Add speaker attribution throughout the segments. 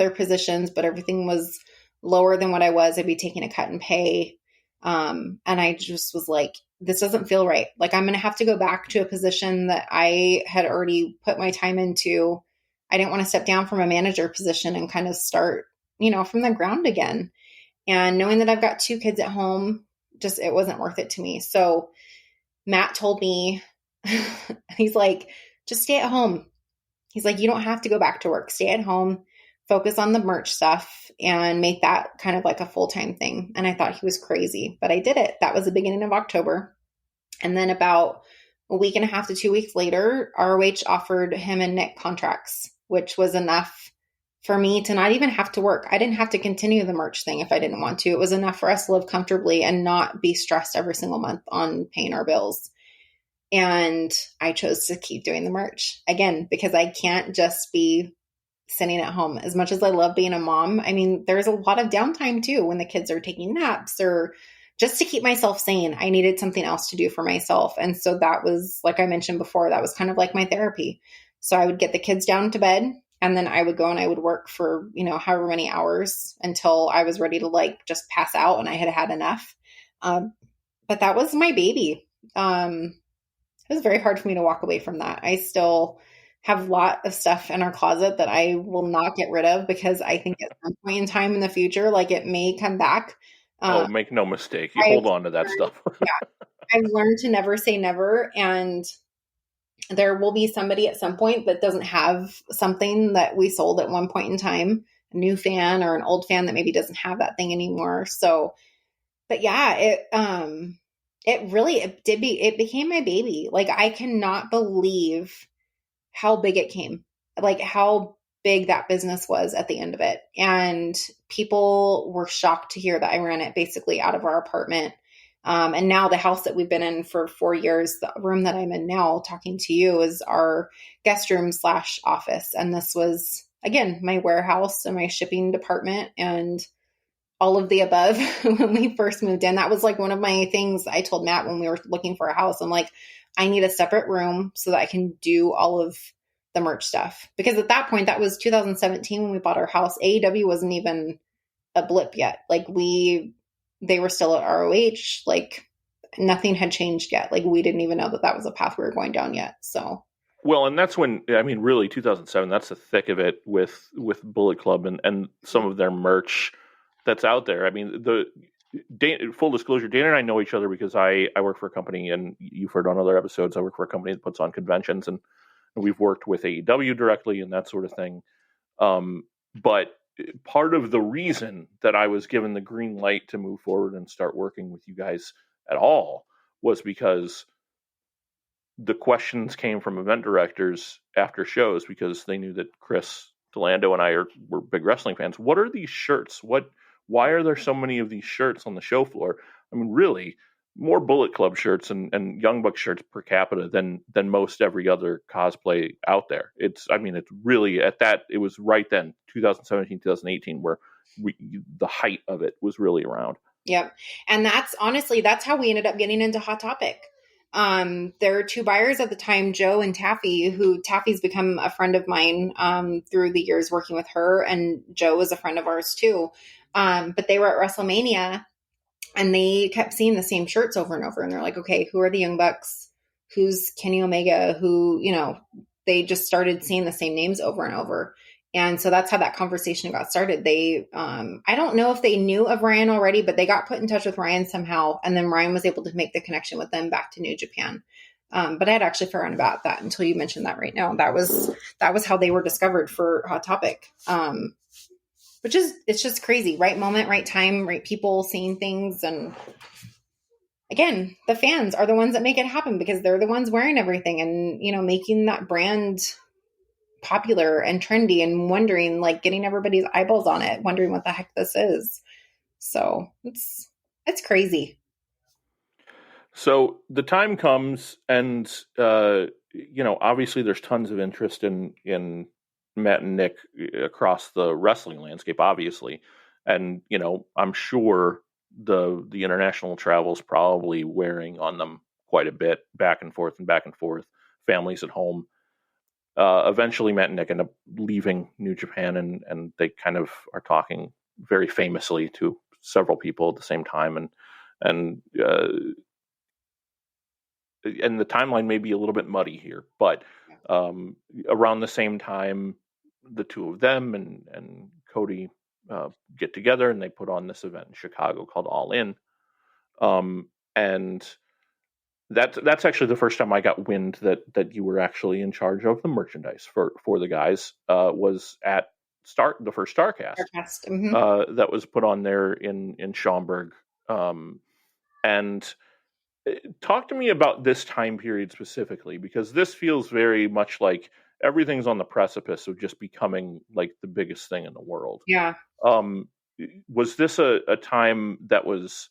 Speaker 1: other positions, but everything was lower than what I was. I'd be taking a cut in pay. And I just was like, this doesn't feel right. Like I'm going to have to go back to a position that I had already put my time into. I didn't want to step down from a manager position and kind of start, from the ground again. And knowing that I've got 2 kids at home, just, it wasn't worth it to me. So Matt told me, he's like, just stay at home. He's like, you don't have to go back to work. Stay at home, focus on the merch stuff, and make that kind of like a full-time thing. And I thought he was crazy, but I did it. That was the beginning of October. And then about a week and a half to 2 weeks later, ROH offered him and Nick contracts, which was enough for me to not even have to work. I didn't have to continue the merch thing if I didn't want to. It was enough for us to live comfortably and not be stressed every single month on paying our bills. And I chose to keep doing the merch again, because I can't just be sitting at home. As much as I love being a mom, I mean, there's a lot of downtime too when the kids are taking naps, or just to keep myself sane. I needed something else to do for myself. And so that was, like I mentioned before, that was kind of like my therapy. So I would get the kids down to bed, and then I would go and I would work for, however many hours until I was ready to like just pass out and I had had enough. But that was my baby. It was very hard for me to walk away from that. I still have a lot of stuff in our closet that I will not get rid of, because I think at some point in time in the future, like it may come back.
Speaker 2: Make no mistake. You hold on to that stuff.
Speaker 1: Yeah. I've learned to never say never. And there will be somebody at some point that doesn't have something that we sold at one point in time, a new fan or an old fan that maybe doesn't have that thing anymore. So, but yeah, it became my baby. Like I cannot believe how big it came, like how big that business was at the end of it. And people were shocked to hear that I ran it basically out of our apartment. And now the house that we've been in for 4 years, the room that I'm in now talking to you, is our guest room / office. And this was, again, my warehouse and my shipping department and all of the above when we first moved in. That was like one of my things I told Matt when we were looking for a house. I'm like, I need a separate room so that I can do all of the merch stuff. Because at that point, that was 2017 when we bought our house. AEW wasn't even a blip yet. Like they were still at ROH. Like nothing had changed yet. Like we didn't even know that was a path we were going down yet. So.
Speaker 2: Well, and that's when, I mean, really 2007, that's the thick of it with Bullet Club and some of their merch that's out there. I mean, full disclosure, Dana and I know each other because I work for a company, and you've heard on other episodes, I work for a company that puts on conventions, and we've worked with AEW directly and that sort of thing. But part of the reason that I was given the green light to move forward and start working with you guys at all was because the questions came from event directors after shows, because they knew that Chris DeLando and I were big wrestling fans. What are these shirts? Why are there so many of these shirts on the show floor? I mean, really, more Bullet Club shirts and Young Bucks shirts per capita than most every other cosplay out there. It's really it was right then, 2017, 2018, where the height of it was really around.
Speaker 1: Yep. And that's how we ended up getting into Hot Topic. There are 2 buyers at the time, Joe and Taffy, who Taffy's become a friend of mine, through the years working with her. And Joe was a friend of ours too. But they were at WrestleMania and they kept seeing the same shirts over and over. And they're like, okay, who are the Young Bucks? Who's Kenny Omega? Who, they just started seeing the same names over and over. And so that's how that conversation got started. They, I don't know if they knew of Ryan already, but they got put in touch with Ryan somehow. And then Ryan was able to make the connection with them back to New Japan. But I had actually forgotten about that until you mentioned that right now. That was how they were discovered for Hot Topic. It's just crazy. Right moment, right time, right people, seeing things. And again, the fans are the ones that make it happen, because they're the ones wearing everything and, making that brand popular and trendy, and wondering, like, getting everybody's eyeballs on it, wondering what the heck this is. So it's crazy.
Speaker 2: So the time comes, and obviously there's tons of interest in Matt and Nick across the wrestling landscape, obviously, and I'm sure the international travel is probably wearing on them quite a bit, back and forth, families at home. Eventually, Matt and Nick end up leaving New Japan, and they kind of are talking very famously to several people at the same time, and the timeline may be a little bit muddy here, but around the same time, the two of them and Cody get together, and they put on this event in Chicago called All In, and that's actually the first time I got wind that you were actually in charge of the merchandise for the guys. Was at the first Starcast that was put on there in Schaumburg, and talk to me about this time period specifically, because this feels very much like everything's on the precipice of just becoming like the biggest thing in the world.
Speaker 1: Yeah.
Speaker 2: Was this a time that was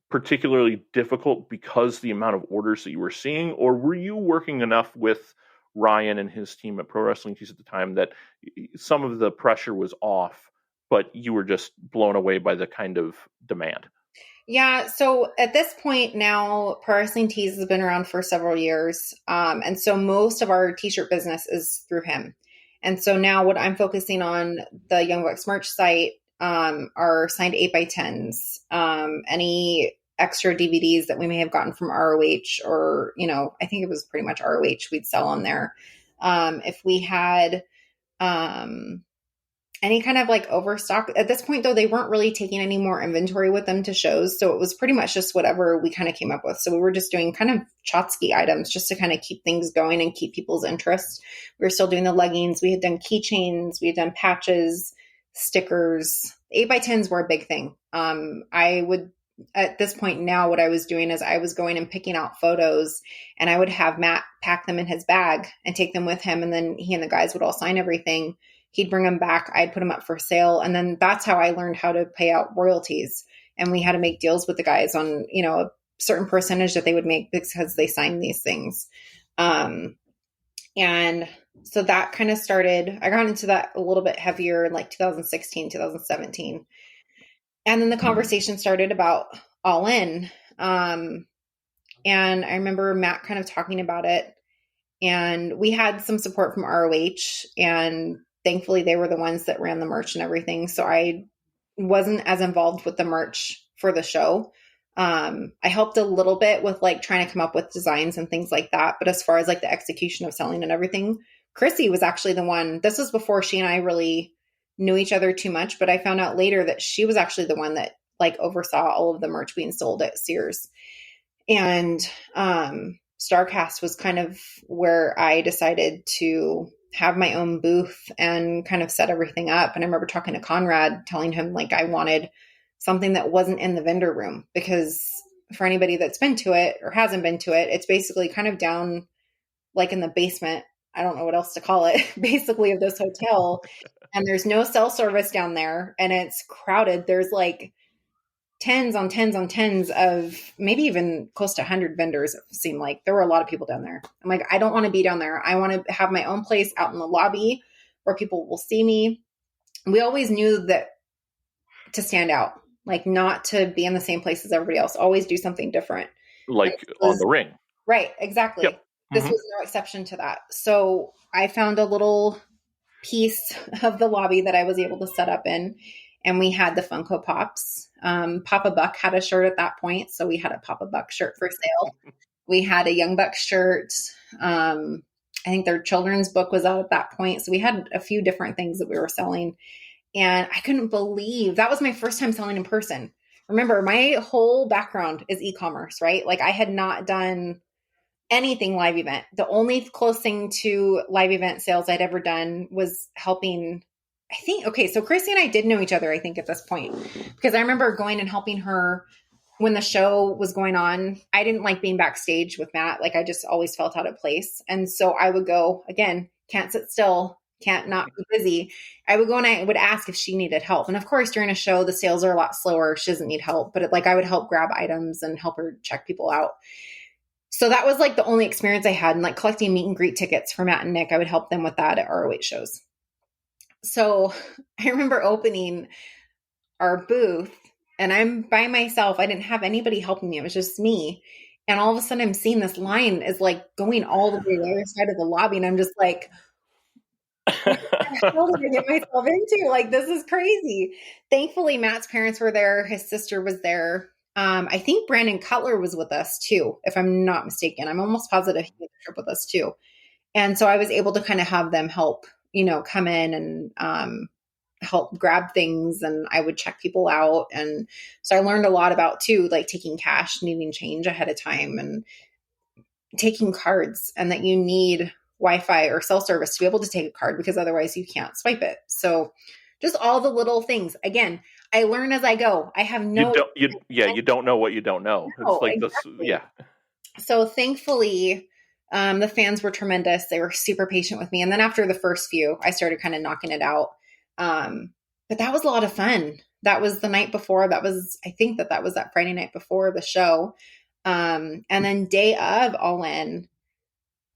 Speaker 2: particularly difficult because the amount of orders that you were seeing, or were you working enough with Ryan and his team at Pro Wrestling Tees at the time that some of the pressure was off, but you were just blown away by the kind of demand?
Speaker 1: Yeah. So at this point now, Pro Wrestling Tees has been around for several years. And so most of our t-shirt business is through him. And so now what I'm focusing on, the Young Bucks merch site, are signed 8x10s, any extra DVDs that we may have gotten from ROH, or, I think it was pretty much ROH we'd sell on there. If we had, any kind of like overstock at this point, though, they weren't really taking any more inventory with them to shows. So it was pretty much just whatever we kind of came up with. So we were just doing kind of Chotsky items just to kind of keep things going and keep people's interest. We were still doing the leggings. We had done keychains. We had done patches, stickers. 8x10s were a big thing. At this point now, what I was doing is I was going and picking out photos, and I would have Matt pack them in his bag and take them with him. And then he and the guys would all sign everything. He'd bring them back. I'd put them up for sale. And then that's how I learned how to pay out royalties. And we had to make deals with the guys on, a certain percentage that they would make because they signed these things. And so that kind of started, I got into that a little bit heavier in like 2016, 2017. And then the conversation started about All In. And I remember Matt kind of talking about it, and we had some support from ROH, and thankfully they were the ones that ran the merch and everything. So I wasn't as involved with the merch for the show. I helped a little bit with like trying to come up with designs and things like that. But as far as like the execution of selling and everything, Chrissy was actually the one. This was before she and I really knew each other too much, but I found out later that she was actually the one that like oversaw all of the merch being sold at Sears. And Starcast was kind of where I decided to have my own booth and kind of set everything up. And I remember talking to Conrad, telling him like I wanted something that wasn't in the vendor room, because for anybody that's been to it or hasn't been to it, it's basically kind of down like in the basement. I don't know what else to call it, basically, of this hotel. And there's no cell service down there, and it's crowded. There's like tens on tens on tens of maybe even close to 100 vendors. It seemed like there were a lot of people down there. I'm like, I don't want to be down there. I want to have my own place out in the lobby where people will see me. We always knew that to stand out, like not to be in the same place as everybody else, always do something different.
Speaker 2: Like on the ring.
Speaker 1: Right. Exactly. Yep. This was no exception to that. So I found a little piece of the lobby that I was able to set up in, and we had the Funko Pops. Papa Buck had a shirt at that point, so we had a Papa Buck shirt for sale. We had a Young Bucks shirt. I think their children's book was out at that point, so we had a few different things that we were selling, and I couldn't believe that was my first time selling in person. Remember, my whole background is e-commerce, right? Like I had not done anything live event. The only close thing to live event sales I'd ever done was helping. I think, okay, so Chrissy and I did know each other, I think, at this point, because I remember going and helping her when the show was going on. I didn't like being backstage with Matt. Like I just always felt out of place. And so I would go, again, can't sit still, can't not be busy. I would go and I would ask if she needed help. And of course, during a show, the sales are a lot slower. She doesn't need help, but I would help grab items and help her check people out. So that was like the only experience I had. And like collecting meet and greet tickets for Matt and Nick, I would help them with that at ROH shows. So I remember opening our booth, and I'm by myself. I didn't have anybody helping me. It was just me. And all of a sudden I'm seeing this line is like going all the way to the other side of the lobby. And I'm just like, what the hell did I get myself into? Like, this is crazy. Thankfully, Matt's parents were there. His sister was there. I think Brandon Cutler was with us too, if I'm not mistaken. I'm almost positive he made the trip with us too. And so I was able to kind of have them help, come in and help grab things, and I would check people out. And so I learned a lot about too, like taking cash, needing change ahead of time, and taking cards, and that you need Wi-Fi or cell service to be able to take a card, because otherwise you can't swipe it. So just all the little things. Again, I learn as I go. I have no
Speaker 2: you don't know what you don't know.
Speaker 1: No,
Speaker 2: It's like
Speaker 1: exactly.
Speaker 2: yeah.
Speaker 1: So thankfully, the fans were tremendous. They were super patient with me. And then after the first few, I started kind of knocking it out. But that was a lot of fun. That was the night before. I think that was that Friday night before the show. And then day of All In,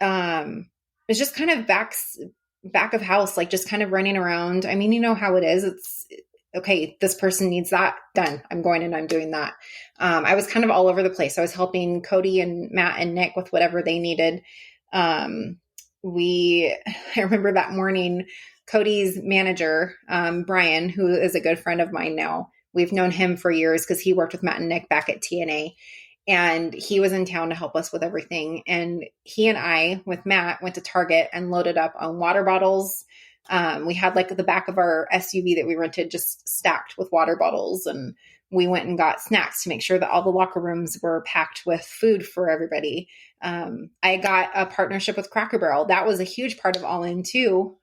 Speaker 1: it's just kind of back of house, like just kind of running around. I mean, you know how it is. It's okay. This person needs that done. I'm going and I'm doing that. I was kind of all over the place. I was helping Cody and Matt and Nick with whatever they needed. I remember that morning, Cody's manager, Brian, who is a good friend of mine now. We've known him for years because he worked with Matt and Nick back at TNA. And he was in town to help us with everything. And he and I, with Matt, went to Target and loaded up on water bottles. We had like the back of our SUV that we rented just stacked with water bottles. And we went and got snacks to make sure that all the locker rooms were packed with food for everybody. I got a partnership with Cracker Barrel. That was a huge part of All In too.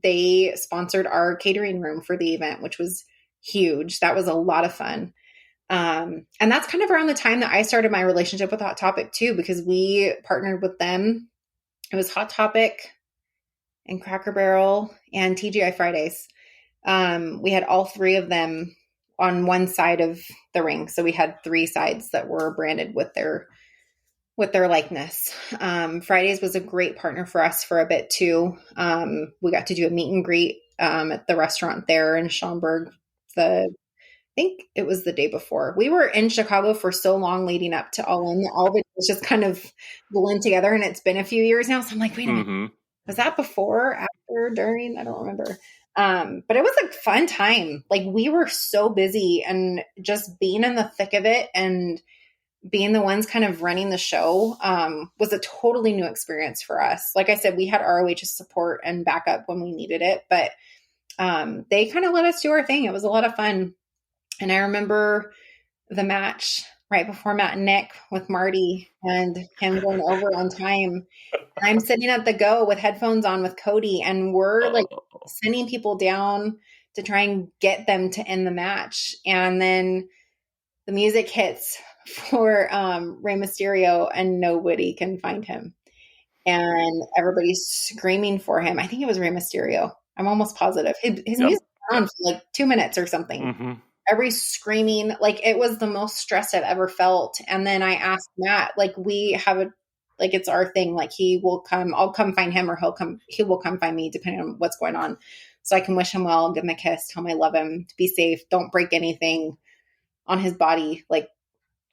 Speaker 1: They sponsored our catering room for the event, which was huge. That was a lot of fun. And that's kind of around the time that I started my relationship with Hot Topic too, because we partnered with them. It was Hot Topic and Cracker Barrel and TGI Fridays. We had all three of them on one side of the ring. So we had three sides that were branded with their likeness. Fridays was a great partner for us for a bit too. We got to do a meet and greet, at the restaurant there in Schaumburg. I think it was the day before. We were in Chicago for so long leading up to All In. All of it was just kind of blend together, and it's been a few years now. So I'm like, wait a minute. Was that before, after, during? I don't remember. But it was a fun time. Like, we were so busy, and just being in the thick of it and being the ones kind of running the show was a totally new experience for us. Like I said, we had ROH's support and backup when we needed it, but they kind of let us do our thing. It was a lot of fun. And I remember the match right before Matt and Nick with Marty and him going over on time. And I'm sitting at the go with headphones on with Cody, and we're like sending people down to try and get them to end the match. And then the music hits for Rey Mysterio, and nobody can find him. And everybody's screaming for him. I think it was Rey Mysterio. I'm almost positive. His music was on for like 2 minutes or something.
Speaker 2: Mm-hmm.
Speaker 1: Everybody's screaming. Like, it was the most stressed I've ever felt. And then I asked Matt, like, we have it's our thing. Like, he will come, I'll come find him, or he will come find me, depending on what's going on. So I can wish him well, give him a kiss, tell him I love him, to be safe. Don't break anything on his body. Like,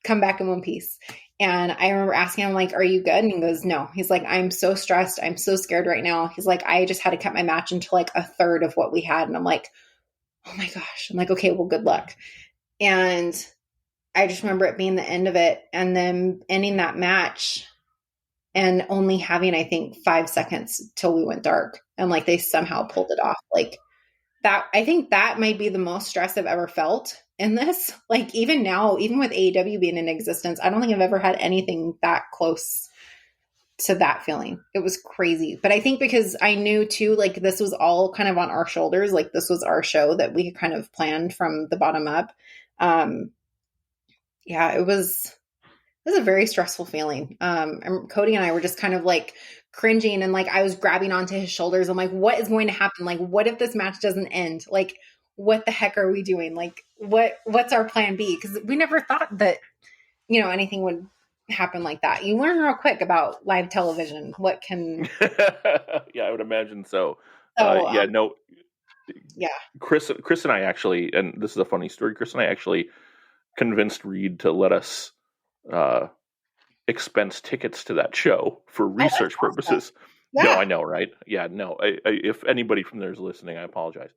Speaker 1: come back in one piece. And I remember asking him, like, are you good? And he goes, no. He's like, I'm so stressed. I'm so scared right now. He's like, I just had to cut my match into like a third of what we had. And I'm like, oh my gosh. I'm like, okay, well, good luck. And I just remember it being the end of it, and then ending that match and only having, I think, 5 seconds till we went dark. And like, they somehow pulled it off. Like, that, I think that might be the most stress I've ever felt in this. Like, even now, even with AEW being in existence, I don't think I've ever had anything that close to that feeling. It was crazy. But I think because I knew too, like, this was all kind of on our shoulders. Like, this was our show that we kind of planned from the bottom up. Yeah, it was a very stressful feeling. And Cody and I were just kind of like cringing, and like, I was grabbing onto his shoulders. I'm like, what is going to happen? Like, what if this match doesn't end? Like, what the heck are we doing? Like, what's our plan B? Because we never thought that, anything would happen like that. You learn real quick about live television. What can...
Speaker 2: Yeah, I would imagine so.
Speaker 1: Yeah.
Speaker 2: Chris and I actually, and this is a funny story, Chris and I actually convinced Reed to let us expense tickets to that show for
Speaker 1: Oh, that's
Speaker 2: research
Speaker 1: awesome.
Speaker 2: purposes. No,
Speaker 1: Yeah.
Speaker 2: I know, right? Yeah, no. If anybody from there is listening, I apologize.